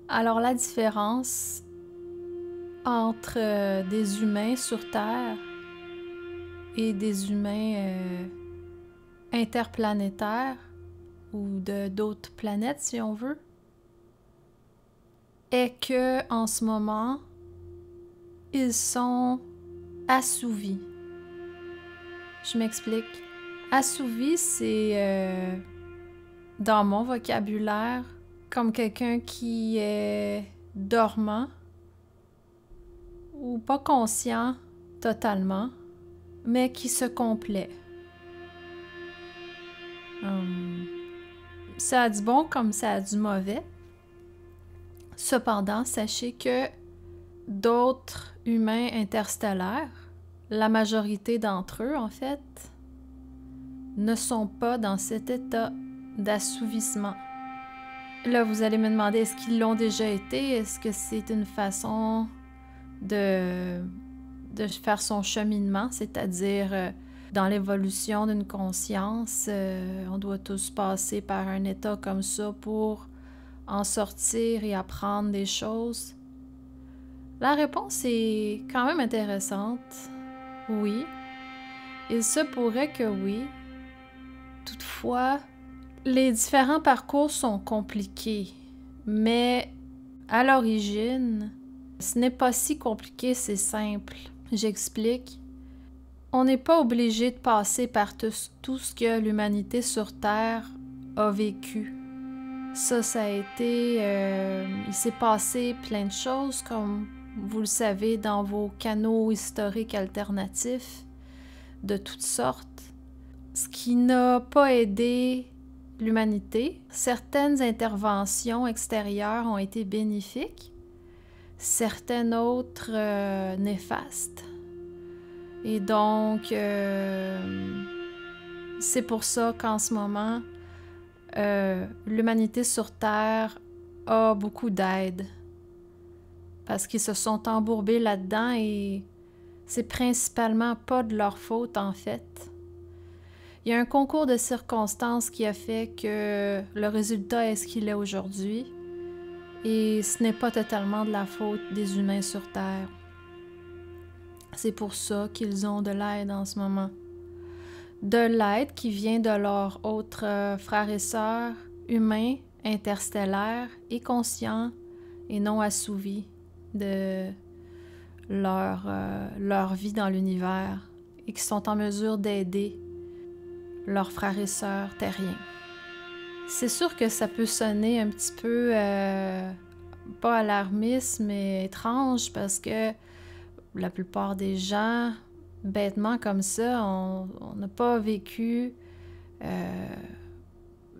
Alors la différence entre des humains sur Terre et des humains interplanétaires ou de d'autres planètes si on veut, est que en ce moment, ils sont assouvis. Je m'explique. Assouvi, c'est dans mon vocabulaire comme quelqu'un qui est dormant ou pas conscient totalement, mais qui se complaît. Ça a du bon comme ça a du mauvais. Cependant, sachez que d'autres humains interstellaires, la majorité d'entre eux en fait, ne sont pas dans cet état d'assouvissement. Là, vous allez me demander, est-ce qu'ils l'ont déjà été? Est-ce que c'est une façon de faire son cheminement, c'est-à-dire dans l'évolution d'une conscience, on doit tous passer par un état comme ça pour en sortir et apprendre des choses? La réponse est quand même intéressante. Oui. Il se pourrait que oui. Toutefois, les différents parcours sont compliqués, mais à l'origine, ce n'est pas si compliqué, c'est simple. J'explique. On n'est pas obligé de passer par tout ce que l'humanité sur Terre a vécu. Ça a été... il s'est passé plein de choses, comme vous le savez, dans vos canaux historiques alternatifs, de toutes sortes. Ce qui n'a pas aidé l'humanité. Certaines interventions extérieures ont été bénéfiques, certaines autres néfastes. Et donc, c'est pour ça qu'en ce moment, l'humanité sur Terre a beaucoup d'aide. Parce qu'ils se sont embourbés là-dedans et c'est principalement pas de leur faute en fait. Il y a un concours de circonstances qui a fait que le résultat est ce qu'il est aujourd'hui et ce n'est pas totalement de la faute des humains sur Terre. C'est pour ça qu'ils ont de l'aide en ce moment. De l'aide qui vient de leurs autres frères et sœurs humains, interstellaires et conscients et non assouvis de leur vie dans l'univers et qui sont en mesure d'aider leurs frères et sœurs terriens. C'est sûr que ça peut sonner un petit peu pas alarmiste, mais étrange parce que la plupart des gens, bêtement comme ça, on n'a pas vécu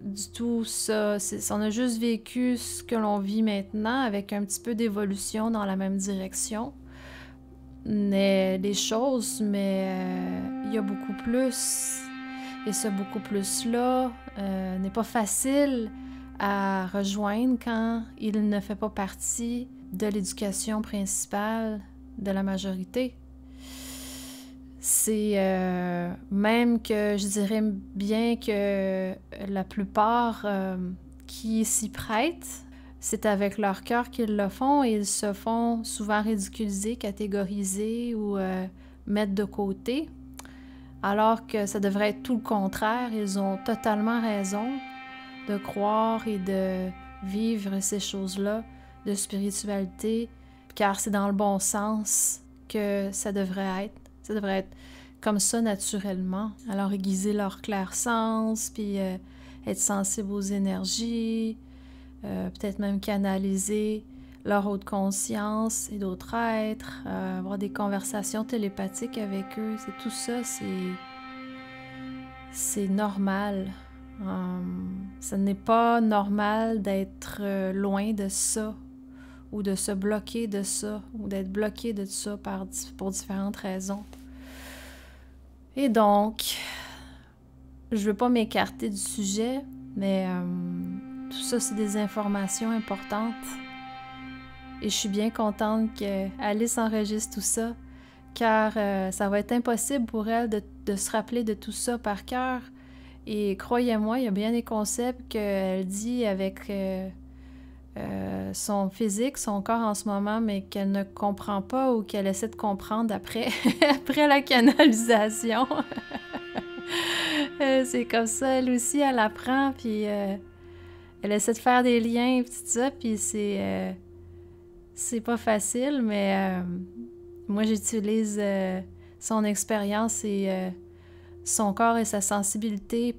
du tout ça. On a juste vécu ce que l'on vit maintenant avec un petit peu d'évolution dans la même direction. Les choses, mais il y a beaucoup plus. Et ce beaucoup plus-là n'est pas facile à rejoindre quand il ne fait pas partie de l'éducation principale de la majorité. C'est même que je dirais bien que la plupart qui s'y prêtent, c'est avec leur cœur qu'ils le font et ils se font souvent ridiculiser, catégoriser ou mettre de côté. Alors que ça devrait être tout le contraire, ils ont totalement raison de croire et de vivre ces choses-là de spiritualité, car c'est dans le bon sens que ça devrait être. Ça devrait être comme ça naturellement. Alors aiguiser leur clair-sens, puis être sensible aux énergies, peut-être même canaliser leur haute conscience et d'autres êtres, avoir des conversations télépathiques avec eux, c'est tout ça, c'est normal. Ce n'est pas normal d'être loin de ça, ou de se bloquer de ça, ou d'être bloqué de ça pour différentes raisons. Et donc, je ne veux pas m'écarter du sujet, mais tout ça, c'est des informations importantes. Et je suis bien contente qu'Alice enregistre tout ça, car ça va être impossible pour elle de se rappeler de tout ça par cœur. Et croyez-moi, il y a bien des concepts qu'elle dit avec son physique, son corps en ce moment, mais qu'elle ne comprend pas ou qu'elle essaie de comprendre après, après la canalisation. C'est comme ça, elle aussi, elle apprend, puis elle essaie de faire des liens, puis tout ça, puis c'est pas facile, mais moi, j'utilise son expérience et son corps et sa sensibilité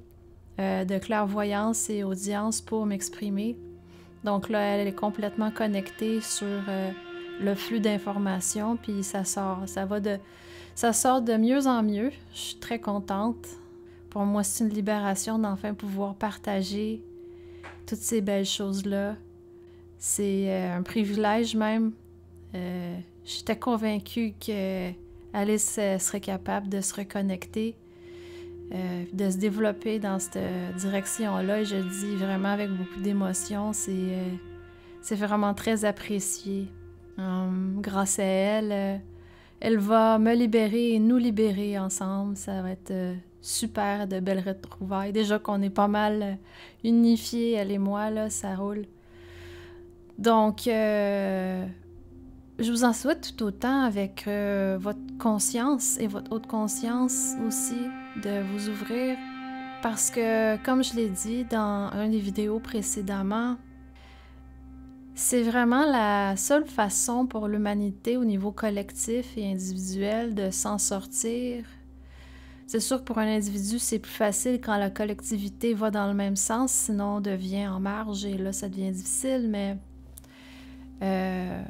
de clairvoyance et audience pour m'exprimer. Donc là, elle est complètement connectée sur le flux d'informations, puis ça sort de mieux en mieux. Je suis très contente. Pour moi, c'est une libération d'enfin pouvoir partager toutes ces belles choses-là. C'est un privilège même. J'étais convaincue que Alice serait capable de se reconnecter, de se développer dans cette direction-là. Et je le dis vraiment avec beaucoup d'émotion. C'est vraiment très apprécié. Grâce à elle, elle va me libérer et nous libérer ensemble. Ça va être super de belles retrouvailles. Déjà qu'on est pas mal unifiés, elle et moi, là, ça roule. Donc, je vous en souhaite tout autant avec votre conscience et votre haute conscience aussi, de vous ouvrir. Parce que, comme je l'ai dit dans une des vidéos précédemment, c'est vraiment la seule façon pour l'humanité au niveau collectif et individuel de s'en sortir. C'est sûr que pour un individu, c'est plus facile quand la collectivité va dans le même sens, sinon on devient en marge et là, ça devient difficile, mais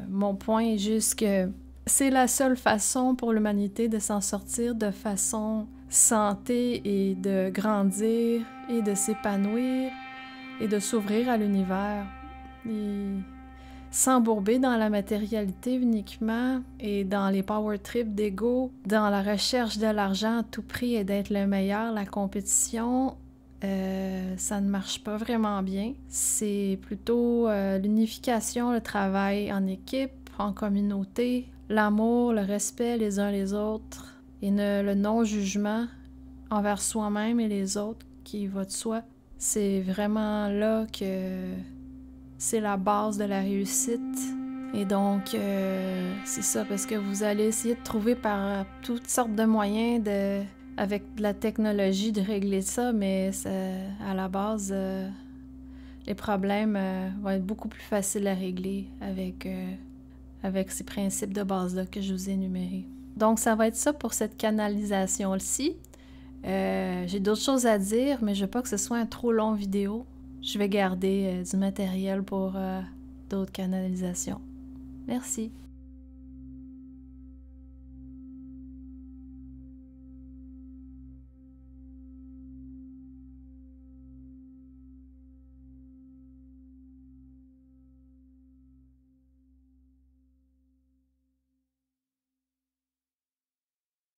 mon point est juste que c'est la seule façon pour l'humanité de s'en sortir de façon santé et de grandir et de s'épanouir et de s'ouvrir à l'univers. Et s'embourber dans la matérialité uniquement et dans les power trips d'ego, dans la recherche de l'argent à tout prix et d'être le meilleur, la compétition, ça ne marche pas vraiment bien. C'est plutôt l'unification, le travail en équipe, en communauté, l'amour, le respect les uns les autres et le non-jugement envers soi-même et les autres qui va de soi. C'est vraiment là que c'est la base de la réussite. Et donc, c'est ça, parce que vous allez essayer de trouver par toutes sortes de moyens avec de la technologie de régler ça, mais à la base, les problèmes vont être beaucoup plus faciles à régler avec ces principes de base-là que je vous ai énumérés. Donc, ça va être ça pour cette canalisation-ci. J'ai d'autres choses à dire, mais je veux pas que ce soit un trop long vidéo. Je vais garder du matériel pour d'autres canalisations. Merci.